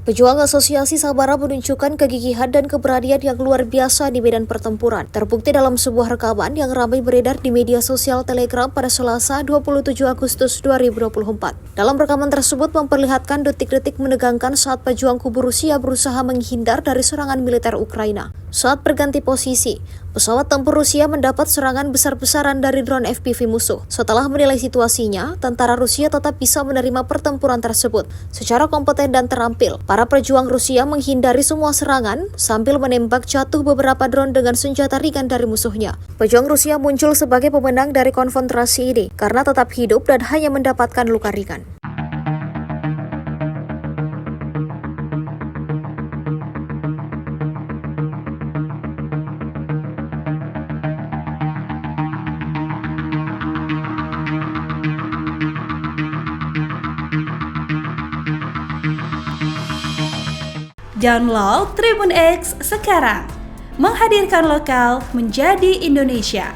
Pejuang Asosiasi Sabara menunjukkan kegigihan dan keberanian yang luar biasa di medan pertempuran. Terbukti dalam sebuah rekaman yang ramai beredar di media sosial Telegram pada Selasa 27 Agustus 2024. Dalam rekaman tersebut memperlihatkan detik-detik menegangkan saat pejuang kubu Rusia berusaha menghindar dari serangan militer Ukraina. Saat berganti posisi, pesawat tempur Rusia mendapat serangan besar-besaran dari drone FPV musuh. Setelah menilai situasinya, tentara Rusia tetap bisa menerima pertempuran tersebut secara kompeten dan terampil. Para pejuang Rusia menghindari semua serangan sambil menembak jatuh beberapa drone dengan senjata ringan dari musuhnya. Pejuang Rusia muncul sebagai pemenang dari konfrontasi ini karena tetap hidup dan hanya mendapatkan luka ringan. Download Tribun X sekarang, menghadirkan lokal menjadi Indonesia.